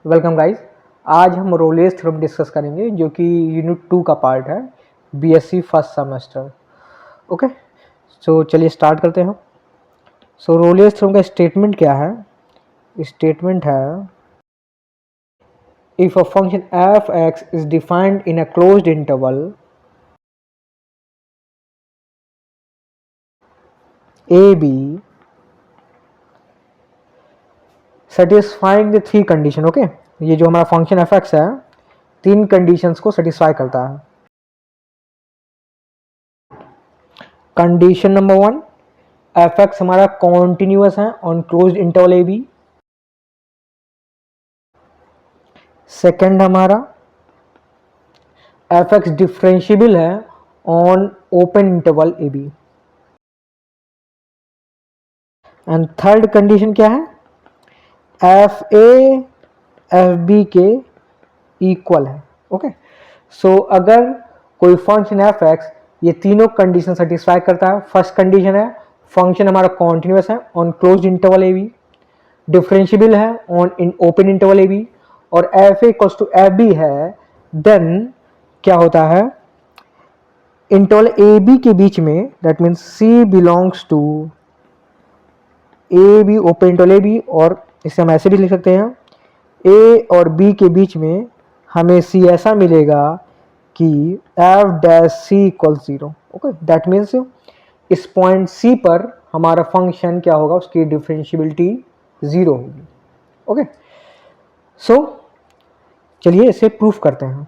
Welcome guys. आज हम Rolle's theorem discuss करेंगे जो कि यूनिट 2 का पार्ट है, BSc first semester. Okay, so चलिए स्टार्ट करते हैं। सो रोलेस थ्योरम का स्टेटमेंट क्या है? स्टेटमेंट है if a function f x is defined in a closed interval A b satisfying the three condition. Okay, ये जो हमारा फंक्शन एफ एक्स है तीन कंडीशंस को सेटिस्फाई करता है। कंडीशन नंबर 1, एफ एक्स हमारा कॉन्टिन्यूअस है on closed interval A b. Second हमारा एफ एक्स डिफरेंशिएबल है on open interval A b. And third condition क्या है? एफ ए एफ बी के इक्वल है। ओके, सो अगर कोई फंक्शन एफ एक्स ये तीनों कंडीशन सेटिस्फाई करता है। फर्स्ट कंडीशन है फंक्शन हमारा कॉन्टिन्यूअस है on closed interval A B, differentiable है on in open interval A B, और F A equals to F B है, देन क्या होता है इंटरवल ए बी के बीच में, that means C belongs to A B open interval A B, और इसे हम ऐसे भी लिख सकते हैं ए और बी के बीच में हमें सी ऐसा मिलेगा कि f dash c equal 0। Okay, that means इस पॉइंट सी पर हमारा फंक्शन क्या होगा, उसकी डिफरेंशिएबिलिटी 0 होगी। ओके, सो चलिए इसे प्रूफ करते हैं।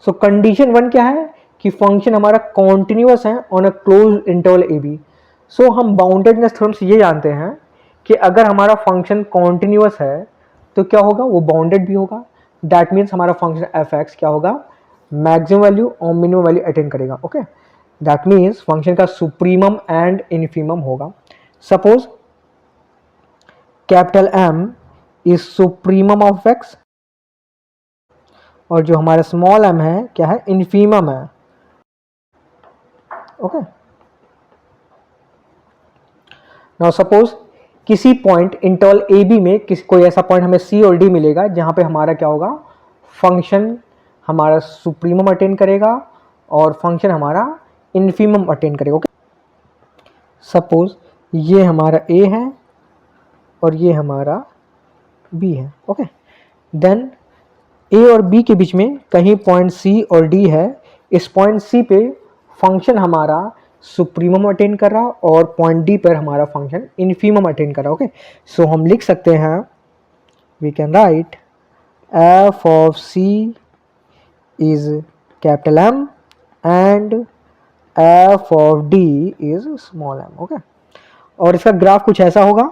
सो कंडीशन 1 क्या है कि फंक्शन हमारा कॉन्टिन्यूअस है on a closed interval A B. So हम बाउंडेडनेस थ्योरम से ये जानते हैं कि अगर हमारा फंक्शन कॉन्टिन्यूअस है तो क्या होगा, वो बाउंडेड भी होगा। दैट मीन्स हमारा फंक्शन एफ एक्स क्या होगा, मैक्सिमम वैल्यू और मिनिमम वैल्यू अटेन करेगा। ओके, दैट मीन्स फंक्शन का सुप्रीमम एंड इन्फीमम होगा। Suppose capital M is supremum of x और जो हमारा स्मॉल एम है क्या है, इन्फीमम है। ओके, नाउ सपोज किसी पॉइंट इंटरवल ए बी में कोई ऐसा पॉइंट हमें सी और डी मिलेगा जहां पे हमारा क्या होगा, फंक्शन हमारा सुप्रीमम अटेन करेगा और फंक्शन हमारा इन्फीमम अटेन करेगा। ओके, सपोज ये हमारा ए है और ये हमारा बी है। ओके, देन ए और बी के बीच में कहीं पॉइंट सी और डी है। इस पॉइंट सी पे फंक्शन हमारा सुप्रीमम अटेन कर रहा और पॉइंट डी पर हमारा फंक्शन इन्फीमम अटेन कर रहा। ओके, सो हम लिख सकते हैं, we can write f of c is capital M and f of d is small m. Okay, और इसका ग्राफ कुछ ऐसा होगा,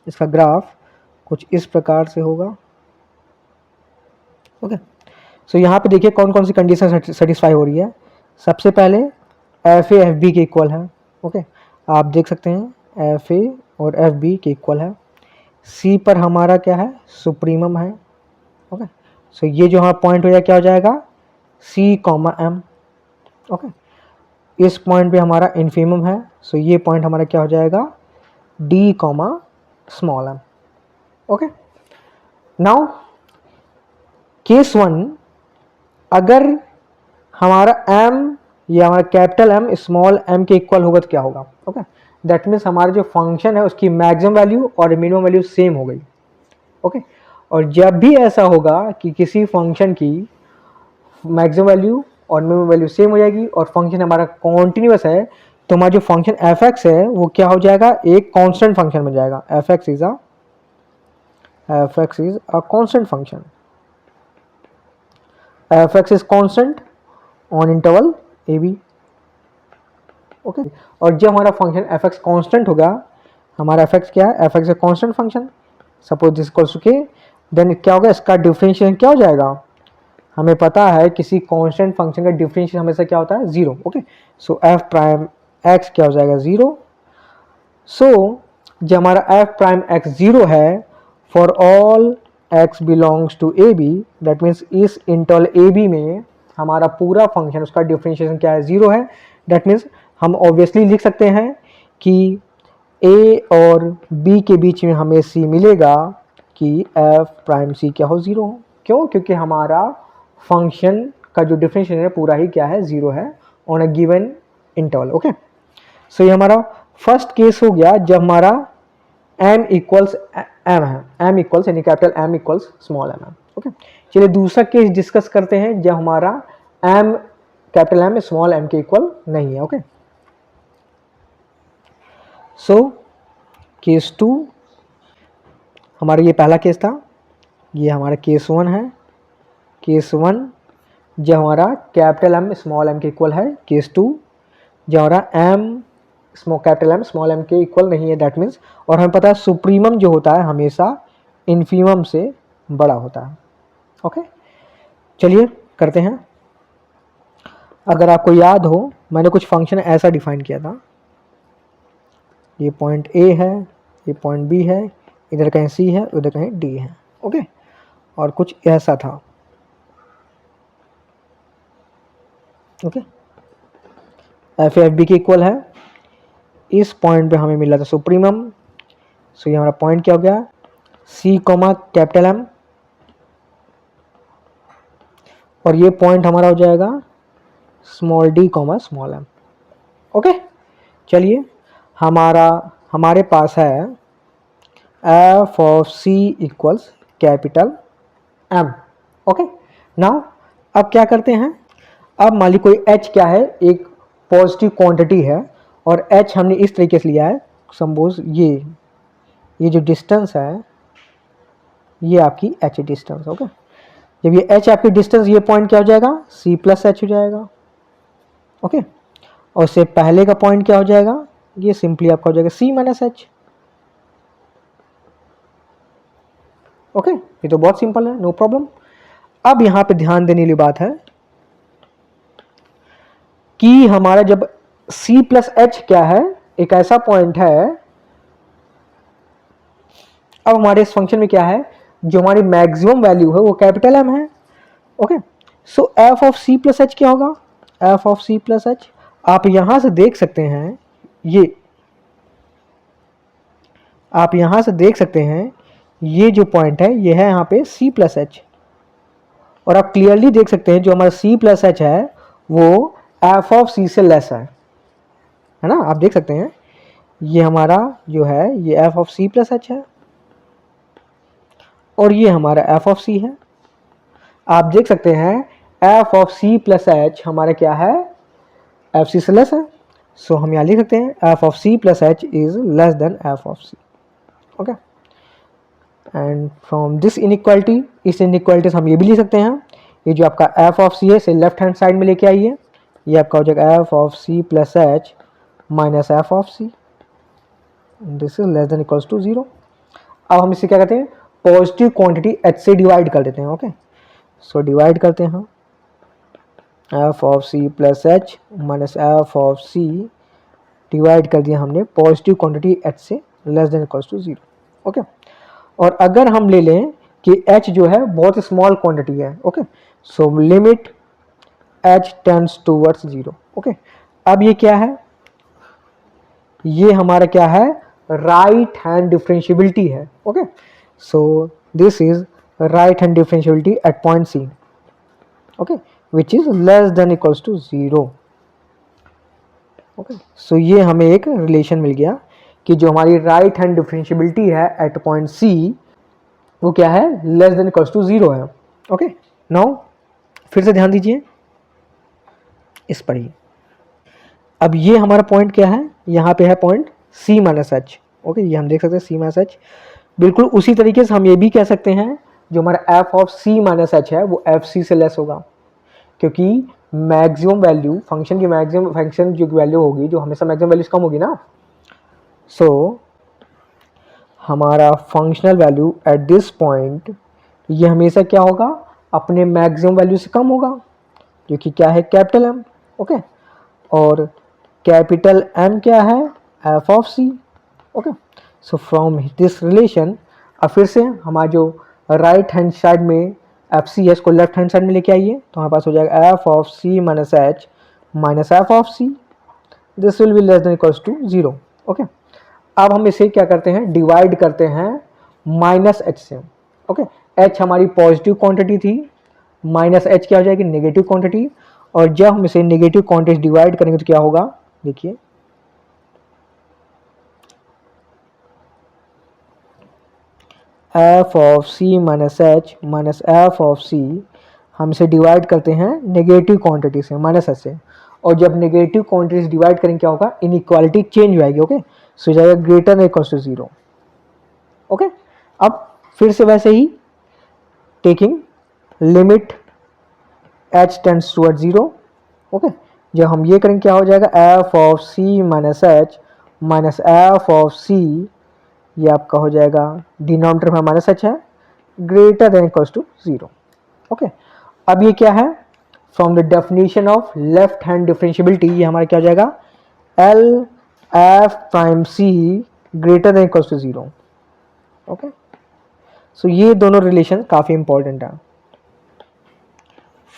इसका ग्राफ कुछ इस प्रकार से होगा। ओके, सो यहाँ पे देखिए कौन कौन सी कंडीशन सेटिस्फाई हो रही है। सबसे पहले एफ ए एफ बी के इक्वल है। ओके, आप देख सकते हैं एफ ए और एफ बी के इक्वल है। सी पर हमारा क्या है, सुप्रीमम है। ओके, सो ये जो हमारा पॉइंट हो जाएगा क्या हो जाएगा, सी कॉमा एम। ओके, इस पॉइंट पे हमारा इन्फीमम है, सो ये पॉइंट हमारा क्या हो जाएगा, d comma small m. Okay, now case 1, अगर हमारा m या हमारा कैपिटल M स्मॉल m के इक्वल होगा तो क्या होगा। ओके, दैट मीन्स हमारा जो फंक्शन है उसकी मैक्सिमम वैल्यू और मिनिमम वैल्यू सेम हो गई। ओके, और जब भी ऐसा होगा कि किसी फंक्शन की मैक्सिमम वैल्यू और मिनिमम वैल्यू सेम हो जाएगी और फंक्शन हमारा कॉन्टिन्यूअस है, तो हमारा जो फंक्शन एफ एक्स है वो क्या हो जाएगा, एक कॉन्स्टेंट फंक्शन बन जाएगा। F x is a constant function. F x is constant on interval A b. Okay, और जब हमारा फंक्शन एफ एक्स कॉन्स्टेंट होगा, हमारा एफ एक्स क्या है, f x a constant function, suppose this equals to k, then क्या होगा, इसका डिफरेंशिएशन क्या हो जाएगा, हमें पता है किसी कांस्टेंट फंक्शन का डिफरेंशिएशन हमेशा क्या होता है, 0। ओके, सो एफ प्राइम एक्स क्या हो जाएगा, 0। सो जब हमारा एफ प्राइम एक्स 0 है for all x belongs to A b, that means इस इंटरवल ए बी में हमारा पूरा फंक्शन उसका डिफरेंशिएशन क्या है, 0 है। दैट मीन्स हम ऑब्वियसली लिख सकते हैं कि ए और बी के बीच में हमें सी मिलेगा कि एफ प्राइम सी क्या हो, ज़ीरो हो। क्यों? क्योंकि हमारा फंक्शन का जो डिफरेंशिएशन है पूरा ही क्या है, ज़ीरो है on a given interval. Okay, so ये हमारा फर्स्ट केस हो गया जब हमारा m इक्वल्स m है, m इक्वल्स यानी capital M equals small m है। ओके, चलिए दूसरा केस डिस्कस करते हैं जब हमारा m कैपिटल M स्मॉल m के इक्वल नहीं है। ओके, सो केस 2 हमारा ये पहला केस था, ये हमारा केस 1 है। केस 1 जब हमारा कैपिटल M स्मॉल m के इक्वल है। केस 2 जब हमारा m कैपिटल M स्मॉल m के इक्वल नहीं है, दैट मीन्स, और हमें पता है सुप्रीमम जो होता है हमेशा इन्फीमम से बड़ा होता है। ओके, चलिए करते हैं। अगर आपको याद हो मैंने कुछ फंक्शन ऐसा डिफाइन किया था, ये पॉइंट A है, ये पॉइंट B है, इधर कहीं C है, उधर कहीं D है। ओके, और कुछ ऐसा था। ओके, एफ एफ बी के इक्वल है, इस पॉइंट पे हमें मिला था सुप्रीमम। सो ये हमारा पॉइंट क्या हो गया, C कॉमा कैपिटल M, और ये पॉइंट हमारा हो जाएगा small d comma small m। Okay, चलिए हमारे पास है f of c equals capital M। Okay, now अब क्या करते हैं, अब मान ली कोई h क्या है, एक पॉजिटिव क्वांटिटी है, और h हमने इस तरीके से लिया है, सपोज ये जो डिस्टेंस है ये आपकी h डिस्टेंस। ओके, जब ये h आपकी डिस्टेंस, ये पॉइंट क्या हो जाएगा, c प्लस h हो जाएगा। ओके, और उससे पहले का पॉइंट क्या हो जाएगा, ये सिंपली आपका हो जाएगा c माइनस h। ओके, ये तो बहुत सिंपल है, नो प्रॉब्लम। अब यहां पे ध्यान देने वाली बात है कि हमारा जब c प्लस h क्या है, एक ऐसा पॉइंट है, अब हमारे इस फंक्शन में क्या है, जो हमारी मैक्सिमम वैल्यू है वो कैपिटल M है। Okay, so f of c plus h क्या होगा, F of c plus h, आप यहां से देख सकते हैं, ये आप यहां से देख सकते हैं, ये जो पॉइंट है ये है यहाँ पे c प्लस h, और आप क्लियरली देख सकते हैं जो हमारा c प्लस h है वो एफ ऑफ c से लेस है ना, आप देख सकते हैं ये हमारा जो है ये F of c plus h है, और ये हमारा एफ ऑफ c है। आप देख सकते हैं f of c plus h हमारा क्या है, एफ सी से लेस है। सो हम यहाँ लिख सकते हैं f of c plus h is less then F of c। Okay, and from this inequality, इस इनइक्वालिटी से हम ये भी लिख सकते हैं, ये जो आपका एफ ऑफ c है इसे लेफ्ट हैंड साइड में लेके आइए, ये आपका हो जाएगा F of c plus h minus F of c, this is less than equals to 0। अब हम इसे क्या कहते हैं, पॉजिटिव क्वांटिटी h से डिवाइड कर देते हैं। ओके, सो डिवाइड करते हैं, f of c plus h minus F of c divide कर दिया हमने पॉजिटिव क्वांटिटी h से less than equals to 0। Okay, और अगर हम ले लें कि h जो है बहुत स्मॉल क्वांटिटी है, okay, so limit h tends towards 0। Okay, अब ये क्या है, ये हमारा क्या है, राइट हैंड डिफरेंशिएबिलिटी है। Okay, so this is right hand differentiability at point c, okay, which is less than equals to 0। Okay, so ये हमें एक रिलेशन मिल गया कि जो हमारी राइट हैंड डिफरेंशिएबिलिटी है एट पॉइंट C वो क्या है, लेस देन इक्वल्स टू 0 है। ओके, नाउ फिर से ध्यान दीजिए इस पर ही। अब ये हमारा पॉइंट क्या है, यहाँ पे है point C minus h। Okay, ये हम देख सकते हैं C माइनस h, बिल्कुल उसी तरीके से हम ये भी कह सकते हैं जो हमारा f of C minus h है वो एफ सी से लेस होगा, क्योंकि मैक्सिमम वैल्यू फंक्शन की मैक्सिमम फंक्शन जो वैल्यू होगी, जो हमेशा मैक्सिमम वैल्यू से कम होगी ना, सो हमारा functional value at this point ये हमेशा क्या होगा, अपने मैक्सिमम वैल्यू से कम होगा, जो कि क्या है कैपिटल M। ओके, और कैपिटल M क्या है, f of c। Okay, so from this relation, अब फिर से हमारा जो राइट हैंड साइड में एफ सी है इसको लेफ्ट हैंड साइड में लेके आइए, तो हमारे पास हो जाएगा F of c minus h minus F of c, this will be less than equals to 0। Okay, अब हम इसे क्या करते हैं, डिवाइड करते हैं माइनस एच से। ओके, एच हमारी पॉजिटिव क्वांटिटी थी, माइनस एच क्या हो जाएगी, नेगेटिव क्वांटिटी। और जब हम इसे नेगेटिव क्वांटिटी डिवाइड करेंगे तो क्या होगा, देखिए F of C minus H minus F of C, हम इसे डिवाइड करते हैं नेगेटिव क्वांटिटी से, माइनस एच से। और जब नेगेटिव क्वांटिटी से डिवाइड करेंगे क्या होगा, इनइक्वालिटी चेंज हो जाएगी। ओके, सो जाएगा greater than equal to 0। Okay, अब फिर से वैसे ही taking limit h tends toward 0। Okay, जब हम ये करेंगे क्या हो जाएगा, F of C minus H minus F of C, ये आपका हो जाएगा, डिनोमिनेटर में माइनस एच है, greater than equals to 0। Okay, अब ये क्या है, from the definition of left hand differentiability, ये हमारा क्या हो जाएगा, L F prime C greater than equals to 0। Okay, so ये दोनों रिलेशन काफी इंपॉर्टेंट है।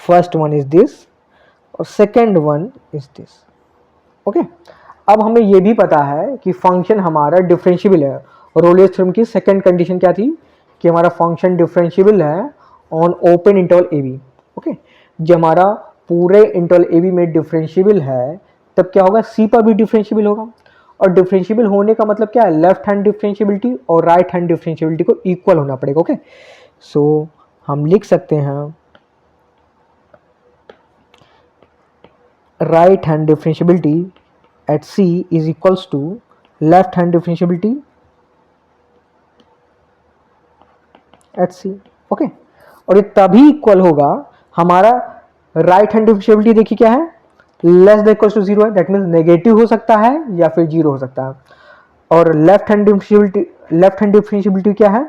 फर्स्ट वन इज दिस और second one is this. Okay, अब हमें ये भी पता है कि फंक्शन हमारा डिफरेंशियबल है। रोलियस थ्योरम की सेकंड कंडीशन क्या थी, कि हमारा फंक्शन डिफरेंशियबल है on open interval A b. Okay, जब हमारा पूरे इंटरवल ए बी में डिफरेंशियबल है तब क्या होगा, सी पर भी डिफरेंशियबल होगा। और डिफरेंशियबल होने का मतलब क्या है, लेफ्ट हैंड डिफरेंशियबिलिटी और राइट हैंड डिफरेंशियबिलिटी को इक्वल होना पड़ेगा। ओके, सो हम लिख सकते हैं right hand differentiability at C is equals to left hand differentiability at C। Okay, और ये तभी इक्वल होगा, हमारा राइट हैंड डिफरेंशियबिलिटी देखिए क्या है, लेस देन इक्वल टू 0 है, दैट मीन्स नेगेटिव हो सकता है या फिर 0 हो सकता है। और लेफ्ट हैंड डिफरेंशियबिलिटी क्या है,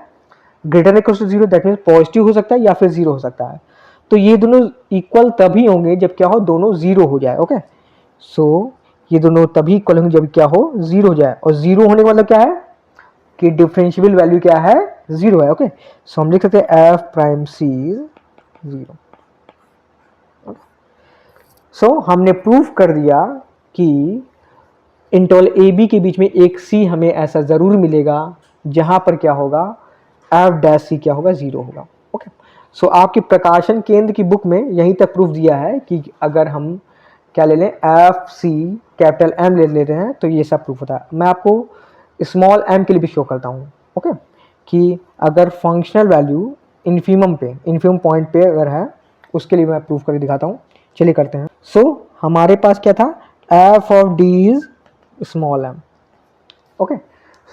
greater equal to 0, that means positive हो सकता है या फिर 0 हो सकता है। तो ये दोनों इक्वल तभी होंगे जब क्या हो, दोनों 0 हो जाए। ओके, सो ये दोनों तभी इक्वल होंगे जब क्या हो, 0 हो जाए। और 0 होने का मतलब क्या है कि डिफरेंशियबल वैल्यू क्या है, 0 है। ओके, सो हम लिख सकते हैं एफ प्राइम सी 0। सो हमने प्रूफ कर दिया कि इंटरवल ए बी के बीच में एक सी हमें ऐसा जरूर मिलेगा जहां पर क्या होगा, एफ डैश सी क्या होगा, 0 होगा। ओके, सो आपकी प्रकाशन केंद्र की बुक में यहीं तक प्रूफ दिया है कि अगर हम क्या ले लें, एफ सी कैपिटल एम ले लेते हैं तो ये सब प्रूफ होता है। मैं आपको स्मॉल एम के लिए भी शो करता हूँ। ओके, कि अगर फंक्शनल वैल्यू इन्फीमम पॉइंट पे अगर है, उसके लिए मैं प्रूफ करके दिखाता हूँ। चलिए करते हैं। सो हमारे पास क्या था, f of d is small m. Okay,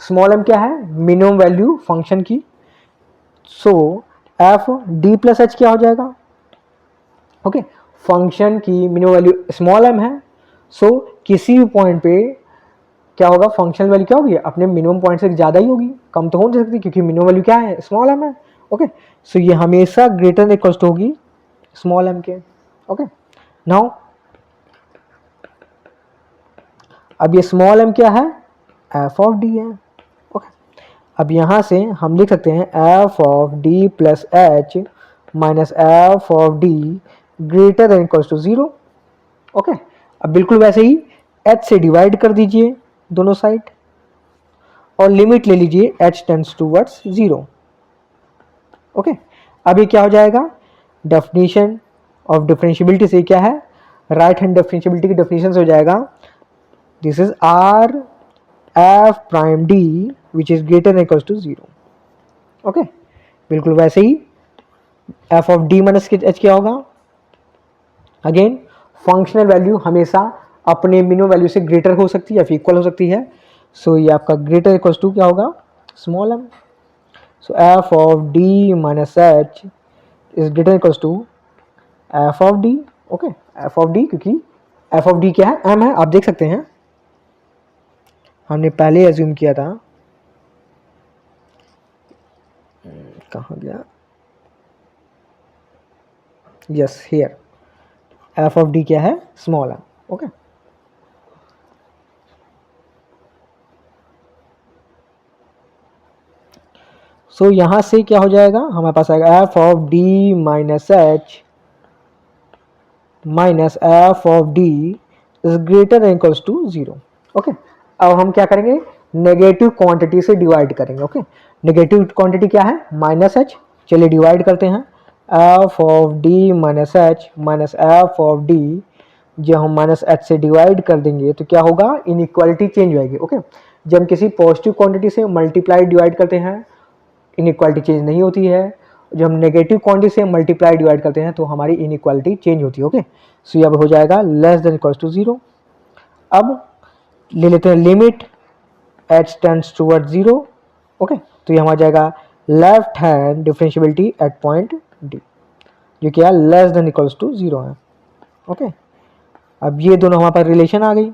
small m क्या है, मिनिमम वैल्यू फंक्शन की। So f d plus h क्या हो जाएगा, ओके, फंक्शन की मिनिमम वैल्यू स्मॉल एम है। सो किसी भी पॉइंट पे क्या होगा, फंक्शनल वैल्यू क्या होगी, अपने मिनिमम पॉइंट से ज़्यादा ही होगी, कम तो हो नहीं सकती क्योंकि मिनिमम वैल्यू क्या है, स्मॉल एम है। ओके, सो ये हमेशा ग्रेटर देन इक्वल टू होगी स्मॉल एम के। ओके, नाउ अब ये स्मॉल एम क्या है, एफ ऑफ डी है। ओके, अब यहाँ से हम लिख सकते हैं f of d plus h minus F of d greater than equal to 0। Okay, अब बिल्कुल वैसे ही h से डिवाइड कर दीजिए दोनों साइड और लिमिट ले लीजिए h टेंड्स टूवर्ड्स 0। ओके, अब ये क्या हो जाएगा, डेफिनेशन ऑफ डिफरेंशियबिलिटी से क्या है, राइट हैंड डिफरेंशियबिलिटी की डेफिनेशन से हो जाएगा, this is r f prime d which is greater than equal to 0। Okay, बिल्कुल वैसे ही f of d minus h क्या होगा, अगेन फंक्शनल वैल्यू हमेशा अपने मिनिमम वैल्यू से ग्रेटर हो सकती है या फिर इक्वल हो सकती है। सो ये आपका ग्रेटर इक्वल टू क्या होगा, small m. So f of d minus h is greater equal to f of d. Okay, f of d, क्योंकि एफ ऑफ डी क्या है, एम है, आप देख सकते हैं हमने पहले एज्यूम किया था, कहाँ गया, yes here, F of d क्या है, स्मॉल एम। ओके, सो यहां से क्या हो जाएगा, हमारे पास आएगा f of d minus H minus F of d is greater than equals to 0। Okay, अब हम क्या करेंगे, नेगेटिव क्वांटिटी से डिवाइड करेंगे। ओके, नेगेटिव क्वांटिटी क्या है? Minus h. चलिए डिवाइड करते हैं, f of d minus H minus F of d. जब हम माइनस एच से डिवाइड कर देंगे तो क्या होगा? इनइक्वालिटी चेंज होगी। ओके, जब हम किसी पॉजिटिव क्वांटिटी से मल्टीप्लाई डिवाइड करते हैं इनइक्वालिटी चेंज नहीं होती है। जब हम नेगेटिव क्वांटिटी से मल्टीप्लाई डिवाइड करते हैं तो हमारी इनइक्वालिटी चेंज होती है। ओके, सो अब हो जाएगा लेस देन इक्वल्स टू 0। अब ले लेते हैं limit h tends toward 0। Okay, तो ये हमारा जाएगा left hand differentiability at point d, जो क्या लेस देन इक्वल्स टू 0 है। ओके, अब ये दोनों हमारे पास रिलेशन आ गई।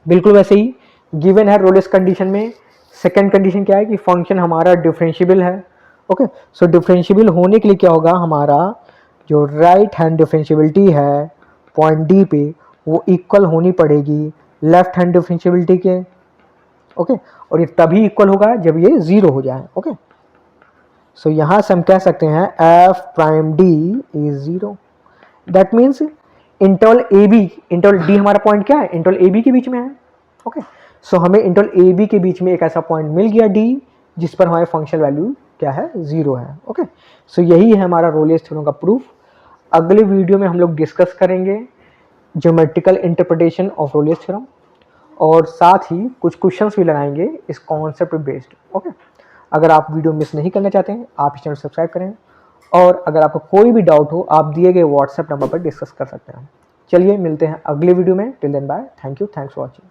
बिल्कुल वैसे ही गिवन है रोलेस कंडीशन में सेकंड कंडीशन क्या है कि फंक्शन हमारा डिफरेंशियबल है। ओके, सो डिफरेंशियबल होने के लिए क्या होगा? हमारा जो राइट हैंड डिफरेंशियबिलिटी है पॉइंट डी पे वो इक्वल होनी पड़ेगी लेफ्ट हैंड डिफरेंशियबिलिटी के। ओके, और ये तभी इक्वल होगा जब ये 0 हो जाए। ओके, सो यहाँ से हम कह सकते हैं f prime d is 0। That means interval A b, interval d हमारा पॉइंट क्या है? इंटरवल ए बी के बीच में है। ओके, सो हमें इंटरवल ए बी के बीच में एक ऐसा पॉइंट मिल गया डी जिस पर हमारे फंक्शन वैल्यू क्या है? 0 है। ओके, सो यही है हमारा रोलियस थ्योरम का प्रूफ। अगले वीडियो में हम लोग डिस्कस करेंगे ज्योमेट्रिकल इंटरप्रिटेशन ऑफ रोलियस थ्योरम और साथ ही कुछ क्वेश्चंस भी लगाएंगे इस कॉन्सेप्ट पे बेस्ड। ओके, अगर आप वीडियो मिस नहीं करना चाहते हैं आप इस चैनल सब्सक्राइब करें और अगर आपको कोई भी डाउट हो आप दिए गए व्हाट्सएप नंबर पर डिस्कस कर सकते हैं। चलिए मिलते हैं अगले वीडियो में। Till then bye, thank you, thanks for watching.